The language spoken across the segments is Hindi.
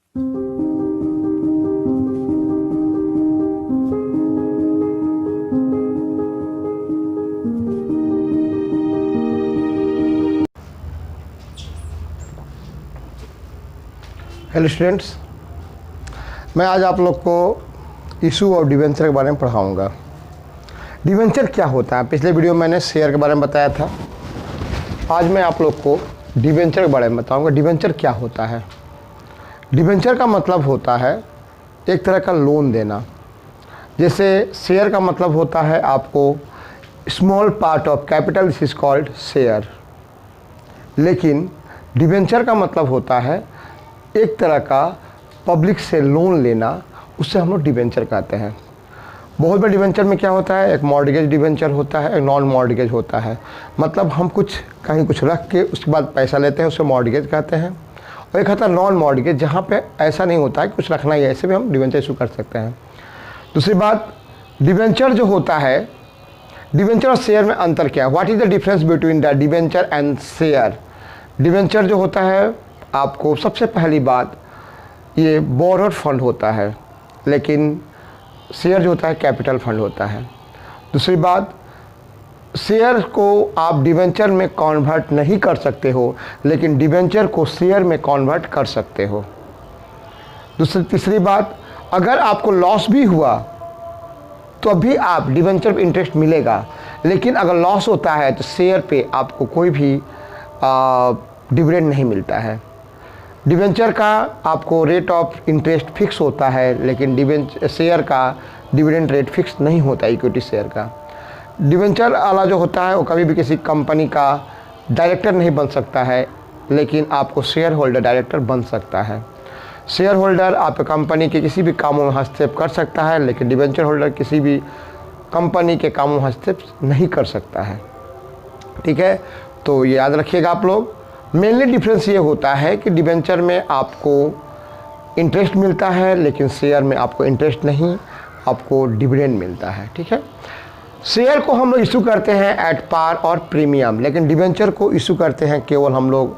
हेलो स्टूडेंट्स, मैं आज आप लोग को इशू ऑफ डिवेंचर के बारे में पढ़ाऊंगा। डिवेंचर क्या होता है? पिछले वीडियो में मैंने शेयर के बारे में बताया था। आज मैं आप लोग को डिवेंचर के बारे में बताऊंगा। डिवेंचर क्या होता है? डिवेंचर का मतलब होता है एक तरह का लोन देना। जैसे शेयर का मतलब होता है आपको small part of capital, this is called share. लेकिन डिवेंचर का मतलब होता है एक तरह का पब्लिक से लोन लेना, उससे हम लोग डिवेंचर कहते हैं। बहुत बड़े डिवेंचर में क्या होता है, एक मॉर्गेज डिवेंचर होता है, एक नॉन मॉर्गेज होता है। मतलब हम कहीं कुछ रख के उसके बाद पैसा लेते हैं, उसे मॉर्गेज कहते हैं। और एक होता है नॉन मॉर्गेज, जहाँ पे ऐसा नहीं होता है, कुछ रखना ही है, ऐसे भी हम डिवेंचर इशू कर सकते हैं। दूसरी बात, डिवेंचर जो होता है, डिवेंचर और शेयर में अंतर क्या है? What is the difference between the debenture and share? Debenture जो होता है, आपको सबसे पहली बात, ये बोरोड फंड होता है, लेकिन शेयर जो होता है कैपिटल फंड होता है। दूसरी बात, शेयर को आप डिवेंचर में कन्वर्ट नहीं कर सकते हो, लेकिन डिवेंचर को शेयर में कन्वर्ट कर सकते हो। तीसरी बात, अगर आपको लॉस भी हुआ तो अभी आप डिवेंचर पे इंटरेस्ट मिलेगा, लेकिन अगर लॉस होता है तो शेयर पे आपको कोई भी डिविडेंड नहीं मिलता है। डिवेंचर का आपको रेट ऑफ इंटरेस्ट फिक्स होता है, लेकिन शेयर का डिविडेंड रेट फिक्स नहीं होता, इक्विटी शेयर का। डिवेंचर वाला जो होता है वो कभी भी किसी कंपनी का डायरेक्टर नहीं बन सकता है, लेकिन आपको शेयर होल्डर डायरेक्टर बन सकता है। शेयर होल्डर आप कंपनी के किसी भी कामों में हस्तक्षेप कर सकता है, लेकिन डिवेंचर होल्डर किसी भी कंपनी के कामों में हस्तक्षेप नहीं कर सकता है। ठीक है, तो ये याद रखिएगा आप लोग। मेनली डिफरेंस ये होता है कि डिवेंचर में आपको इंटरेस्ट मिलता है, लेकिन शेयर में आपको इंटरेस्ट नहीं, आपको डिविडेंड मिलता है। ठीक है, शेयर को हम लोग इशू करते हैं एट पार और प्रीमियम, लेकिन डिवेंचर को इशू करते हैं केवल हम लोग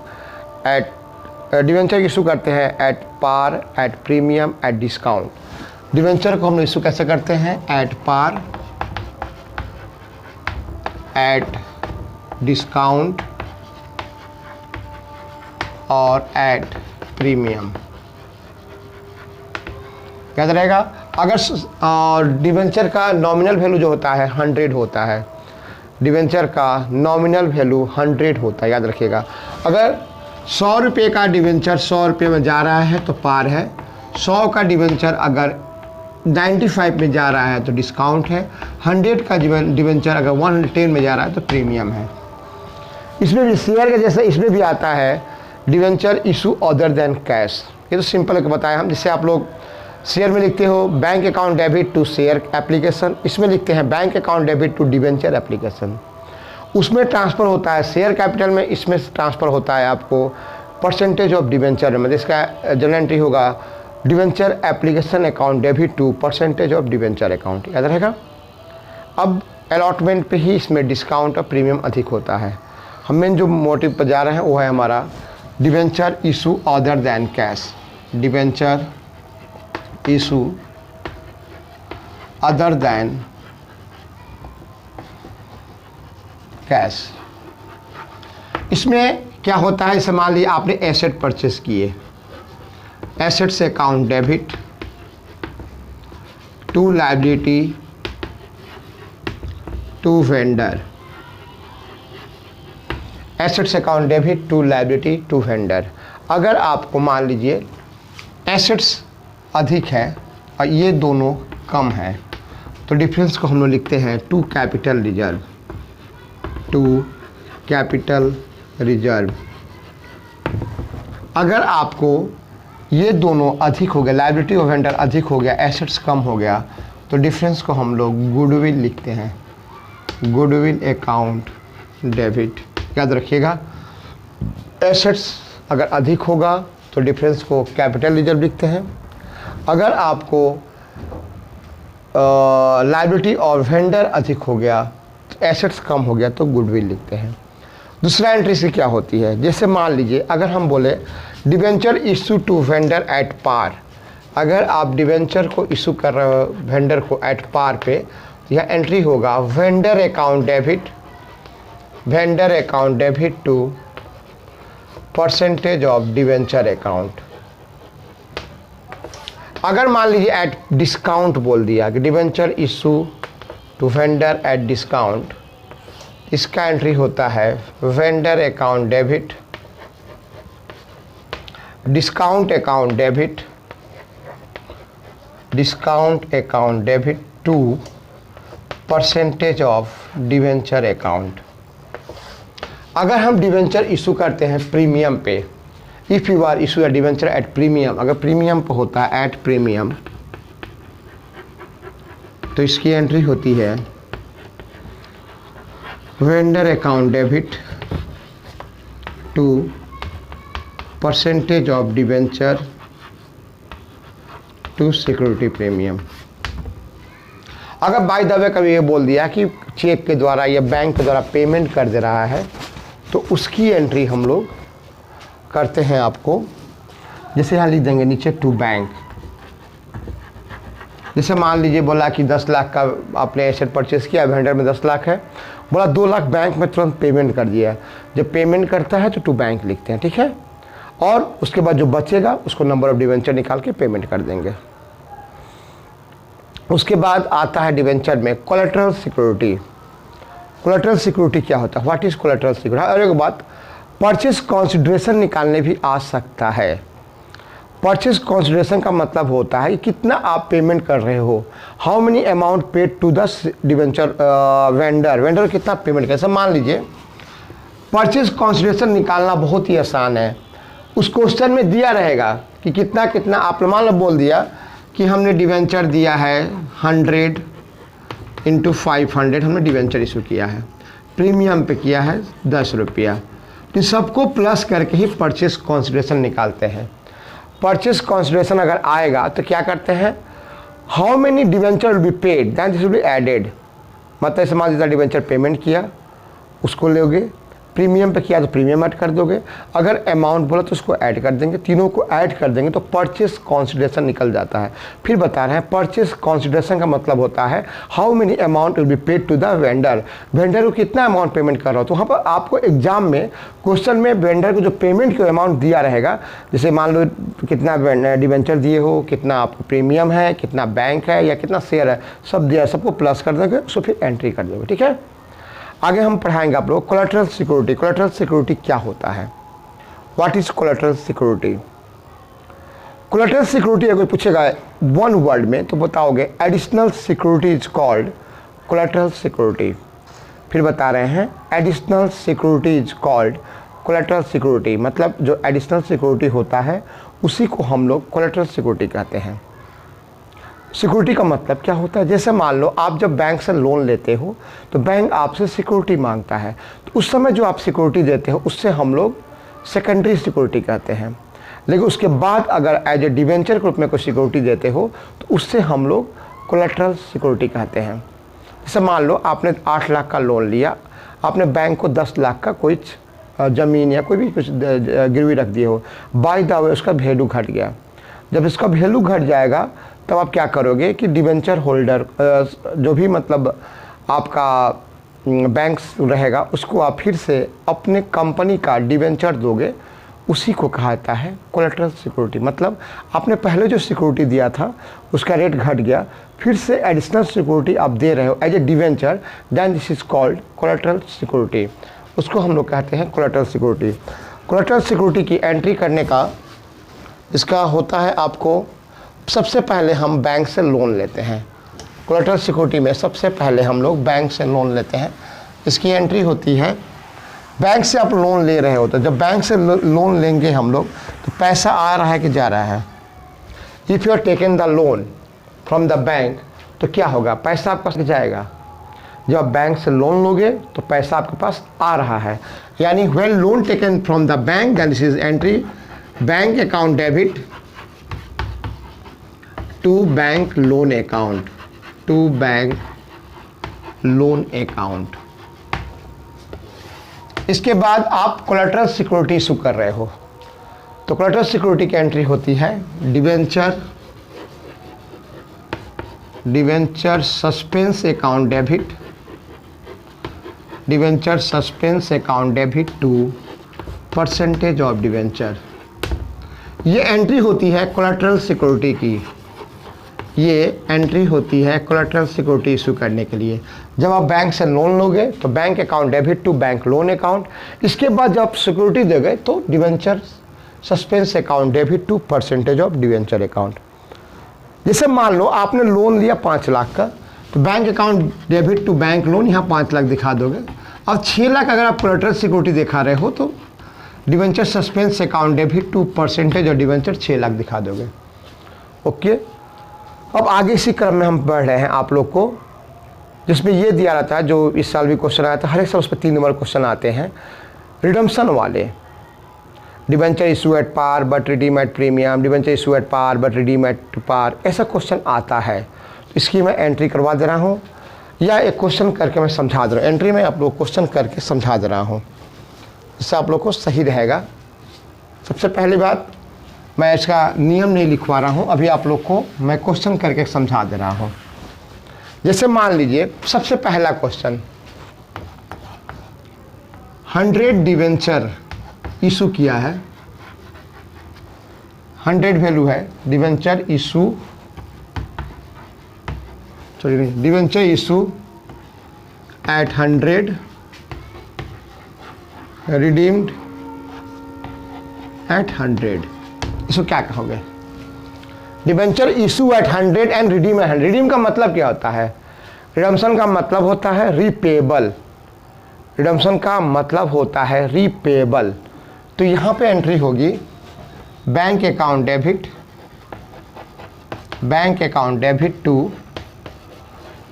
डिवेंचर इशू करते हैं at par, at premium, at discount. Debenture को हम लोग इशू कैसे करते हैं? एट पार, एट डिस्काउंट और एट प्रीमियम। याद रहेगा। अगर डिवेंचर का नॉमिनल वैल्यू जो होता है 100 होता है, डिवेंचर का नॉमिनल वैल्यू 100 होता है, याद रखिएगा। अगर 100 रुपये का डिवेंचर 100 रुपये में जा रहा है तो पार है। 100 का डिवेंचर अगर 95 में जा रहा है तो डिस्काउंट है। 100 का डिवेंचर अगर 110 में जा रहा है तो प्रीमियम है। इसमें भी शेयर के जैसे इसमें भी आता है debenture issue other than cash. ये तो सिंपल है बताया हम। जिससे आप लोग शेयर में लिखते हो bank account debit to share application, इसमें लिखते हैं bank account debit to debenture application. उसमें ट्रांसफ़र होता है शेयर कैपिटल में, इसमें ट्रांसफ़र होता है आपको परसेंटेज ऑफ डिवेंचर में। जिसका जनरल एंट्री होगा debenture application account debit to percentage of debenture account, याद रहेगा। अब अलॉटमेंट पे ही इसमें डिस्काउंट और प्रीमियम अधिक होता है। हम मेन जो मोटिव पर जा रहे हैं वो है हमारा debenture issue other than cash. Debenture issue other than cash. इसमें क्या होता है, जैसे मान लीजिए आपने एसेट परचेस किए, एसेट से account debit to liability to vendor, assets account debit to liability to vendor. अगर आपको मान लीजिए एसेट्स अधिक है और ये दोनों कम है, तो डिफरेंस को हम लोग लिखते हैं to capital reserve, to capital reserve. अगर आपको ये दोनों अधिक हो गया, लायबिलिटी ऑफ वेंडर अधिक हो गया, एसेट्स कम हो गया, तो डिफरेंस को हम लोग गुडविल लिखते हैं, गुडविल अकाउंट डेबिट। याद रखिएगा, एसेट्स अगर अधिक होगा तो डिफरेंस को कैपिटल रिजर्व लिखते हैं। अगर आपको लायबिलिटी और वेंडर अधिक हो गया, तो एसेट्स कम हो गया, तो गुडविल लिखते हैं। दूसरा एंट्री से क्या होती है, जैसे मान लीजिए अगर हम बोले debenture issue to vendor at par. अगर आप डिबेंचर को इशू कर रहे हो वेंडर को एट पार पे, यह एंट्री होगा vendor account debit to percentage of debenture account. अगर मान लीजिए एट डिस्काउंट बोल दिया कि debenture issue to vendor at discount, इसका एंट्री होता है vendor account debit discount account debit to percentage of debenture account. अगर हम डिबेंचर इशू करते हैं प्रीमियम पे, if you are issue a debenture at premium, अगर प्रीमियम पे होता है एट प्रीमियम, तो इसकी एंट्री होती है vendor account debit to percentage of debenture to security premium. अगर बाय द वे कभी ये बोल दिया कि चेक के द्वारा या बैंक के द्वारा पेमेंट कर दे रहा है, तो उसकी एंट्री हम लोग करते हैं आपको, जैसे यहाँ लिख देंगे नीचे टू बैंक। जैसे मान लीजिए बोला कि 10 लाख का आपने एसेट परचेस किया, वेंडर में 10 लाख है, बोला 2 लाख बैंक में तुरंत पेमेंट कर दिया। जब पेमेंट करता है तो टू बैंक लिखते हैं, ठीक है। और उसके बाद जो बचेगा उसको नंबर ऑफ डिबेंचर निकाल के पेमेंट कर देंगे। उसके बाद आता है डिबेंचर में कोलेटरल सिक्योरिटी। कोलेटरल सिक्योरिटी क्या होता है? What is collateral security? और एक बात, परचेस कंसिडरेशन निकालने भी आ सकता है। परचेस कंसिडरेशन का मतलब होता है कि कितना आप पेमेंट कर रहे हो, how many amount paid to the debenture vendor कितना पेमेंट कर। मान लीजिए परचेस कंसिडरेशन निकालना बहुत ही आसान है। उस क्वेश्चन में दिया रहेगा कि कितना कितना, आप मान लो बोल दिया कि हमने डिवेंचर दिया है 100 × 500, हमने डिवेंचर इशू किया है, प्रीमियम पे किया है 10 रुपया, तो सबको प्लस करके ही परचेस कंसिडरेशन निकालते हैं। परचेस कंसिडरेशन अगर आएगा तो क्या करते हैं, how many debenture will be paid then this will be added. मतलब मान लीजिए डिवेंचर पेमेंट किया उसको लोगे, प्रीमियम पे किया तो प्रीमियम ऐड कर दोगे, अगर अमाउंट बोला तो उसको ऐड कर देंगे, तीनों को ऐड कर देंगे तो परचेस कंसिडरेशन निकल जाता है। फिर बता रहे हैं परचेस कंसिडरेशन का मतलब होता है how many amount will be paid to the vendor. Vendor को कितना अमाउंट पेमेंट कर रहा हो, तो वहाँ पर आपको एग्जाम में क्वेश्चन में वेंडर को जो पेमेंट का अमाउंट दिया रहेगा, जैसे मान लो कितना डिवेंचर दिए हो, कितना आपको प्रीमियम है, कितना बैंक है या कितना शेयर है, सब दिया, सबको प्लस कर देंगे, उसको फिर एंट्री कर दोगे, ठीक है। आगे हम पढ़ाएंगे आप लोग कोलेटरल सिक्योरिटी। कोलेटरल सिक्योरिटी क्या होता है? What is collateral security? Collateral security अगर पूछेगा वन वर्ड में तो बताओगे additional security is called collateral security. फिर बता रहे हैं additional security is called collateral security, मतलब जो एडिशनल सिक्योरिटी होता है उसी को हम लोग कोलेटरल सिक्योरिटी कहते हैं। सिक्योरिटी का मतलब क्या होता है? जैसे मान लो आप जब बैंक से लोन लेते हो तो बैंक आपसे सिक्योरिटी मांगता है, तो उस समय जो आप सिक्योरिटी देते हो उससे हम लोग सेकेंडरी सिक्योरिटी कहते हैं। लेकिन उसके बाद अगर एज ए डिवेंचर के रूप में कोई सिक्योरिटी देते हो तो उससे हम लोग कोलेटरल सिक्योरिटी कहते हैं। जैसे मान लो आपने 8 लाख का लोन लिया, आपने बैंक को 10 लाख का कोई ज़मीन या कोई भी कुछ गिरवी रख दिए हो, बाय द वे उसका वैल्यू घट गया। जब इसका वैल्यू घट जाएगा तब आप क्या करोगे कि डिवेंचर होल्डर जो भी मतलब आपका बैंक रहेगा उसको आप फिर से अपने कंपनी का डिवेंचर दोगे, उसी को कहा जाता है कोलेटरल सिक्योरिटी। मतलब आपने पहले जो सिक्योरिटी दिया था उसका रेट घट गया, फिर से एडिशनल सिक्योरिटी आप दे रहे हो as a debenture, then this is called collateral security. उसको हम लोग कहते हैं कोलेटरल सिक्योरिटी। कोलेटरल सिक्योरिटी की एंट्री करने का इसका होता है, आपको सबसे पहले हम बैंक से लोन लेते हैं। कोलेटरल सिक्योरिटी में सबसे पहले हम लोग बैंक से लोन लेते हैं। इसकी एंट्री होती है, बैंक से आप लोन ले रहे हो तो जब बैंक से लोन लेंगे हम लोग तो पैसा आ रहा है कि जा रहा है। If you are taken the loan from the bank तो क्या होगा, पैसा आपके पास जाएगा। जब आप बैंक से लोन लोगे तो पैसा आपके पास आ रहा है, यानी when loan taken from the bank then this is entry bank account debit to bank loan account, to bank loan account. इसके बाद आप कोलेटरल सिक्योरिटी इशू कर रहे हो तो कोलैटरल सिक्योरिटी की एंट्री होती है debenture suspense account debit, debenture suspense account debit to percentage of debenture. ये एंट्री होती है कोलैटरल सिक्योरिटी की, ये एंट्री होती है कोलैटरल सिक्योरिटी इशू करने के लिए। जब आप बैंक से लोन लोगे तो bank account debit to bank loan account, इसके बाद जब आप सिक्योरिटी दोगे तो debenture suspense account debit to percentage of debenture account. जैसे मान लो आपने लोन लिया 5 लाख का, तो bank account debit to bank loan, यहाँ 5 लाख दिखा दोगे। अब 6 लाख अगर आप कोलैटरल सिक्योरिटी दिखा रहे हो तो debenture suspense account debit to percentage और डिवेंचर 6 लाख दिखा दोगे। ओके, अब आगे इसी क्रम में हम पढ़ रहे हैं आप लोग को, जिसमें ये दिया रहता है, जो इस साल भी क्वेश्चन आया था, हर एक साल उस पर 3 नंबर क्वेश्चन आते हैं रिडम्पशन वाले। Debenture issue at par but redeem at premium, debenture issue at par but redeem at par, ऐसा क्वेश्चन आता है। इसकी मैं एंट्री करवा दे रहा हूँ या एक क्वेश्चन करके मैं समझा दे रहा हूँ। एंट्री में आप लोग क्वेश्चन करके समझा दे रहा हूँ, इससे आप लोग को सही रहेगा। सबसे पहली बात, मैं इसका नियम नहीं लिखवा रहा हूँ, अभी आप लोग को मैं क्वेश्चन करके समझा दे रहा हूँ। जैसे मान लीजिए सबसे पहला क्वेश्चन, 100 डिवेंचर इशू किया है, 100 वैल्यू है debenture issue, sorry debenture issue at 100 redeemed at 100, इसको क्या कहोगे? Debenture issue at 100 and redeem at 100। Redeem का मतलब क्या होता है? रिडम्पशन का मतलब होता है रीपेबल, रिडम्पशन का मतलब होता है रीपेबल। तो यहाँ पे एंट्री होगी bank account debit to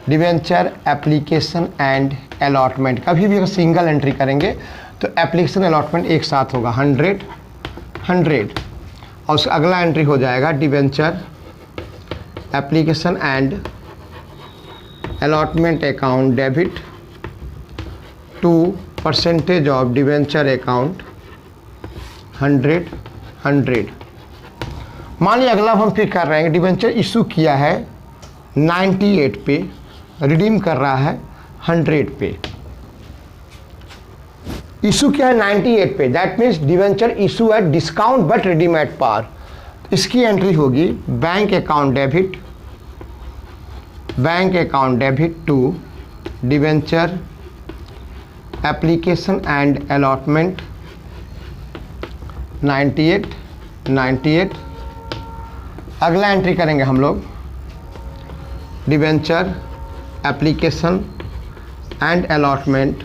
debenture application and allotment. कभी भी अगर सिंगल एंट्री करेंगे तो एप्लीकेशन अलॉटमेंट एक साथ होगा 100 और उसका अगला एंट्री हो जाएगा debenture application and allotment account debit to percentage of debenture account 100। मान लीजिए अगला हम फिर कर रहे हैं, डिवेंचर इशू किया है 98 पे, रिडीम कर रहा है 100 पे। इशू किया है 98 पे, that means debenture issue at discount but redeem at par. इसकी एंट्री होगी bank account debit to debenture application and allotment 98। अगला एंट्री करेंगे हम लोग debenture application and allotment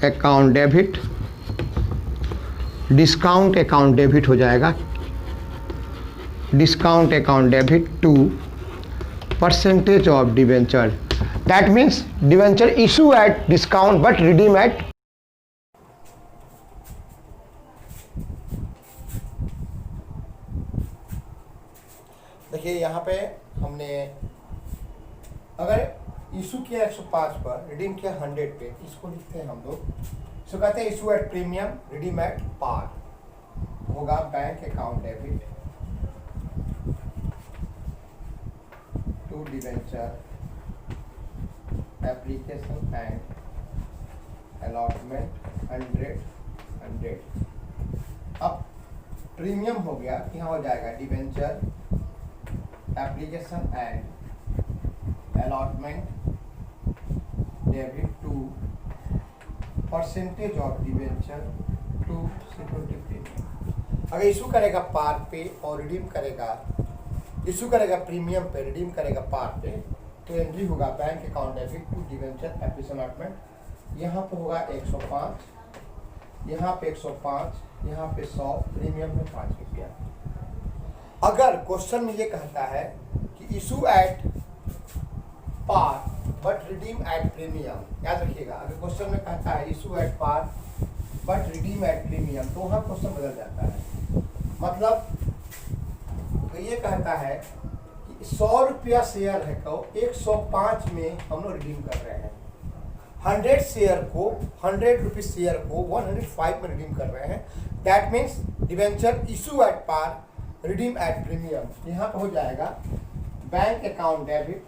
account debit, discount account debit हो जाएगा, discount account debit to percentage of debenture. That means debenture issue at discount but redeem at. देखिए यहाँ पे हमने अगर इशू किया 105 पर, रिडीम किया 100 पे, इसको लिखते हैं हम लोग, इसको कहते हैं issue at premium redeem at par, होगा bank account debit to debenture application and allotment 100। अब प्रीमियम हो गया, यहाँ हो जाएगा debenture application and allotment debit to percentage of debenture to security premium. अगर इशू करेगा पार पे और रिडीम करेगा, इशू करेगा प्रीमियम पे, रिडीम करेगा पार पे, तो एंट्री होगा bank account debit to debenture application allotment. यहाँ पे होगा 105, यहाँ पे 105, यहाँ पे 100, प्रीमियम में 5 रुपया। अगर क्वेश्चन में ये कहता है कि issue at par but redeem at premium, याद रखिएगा, अगर क्वेश्चन में कहता है issue at par but redeem at premium, तो वहाँ क्वेश्चन बदल जाता है। मतलब तो ये कहता है कि 100 रुपया शेयर है को 105 में हम लोग रिडीम कर रहे हैं, 100 शेयर को 100 रुपये शेयर को 105 में रिडीम कर रहे हैं, that means debenture issue at par, redeem at premium. यहाँ पर हो जाएगा बैंक अकाउंट डेबिट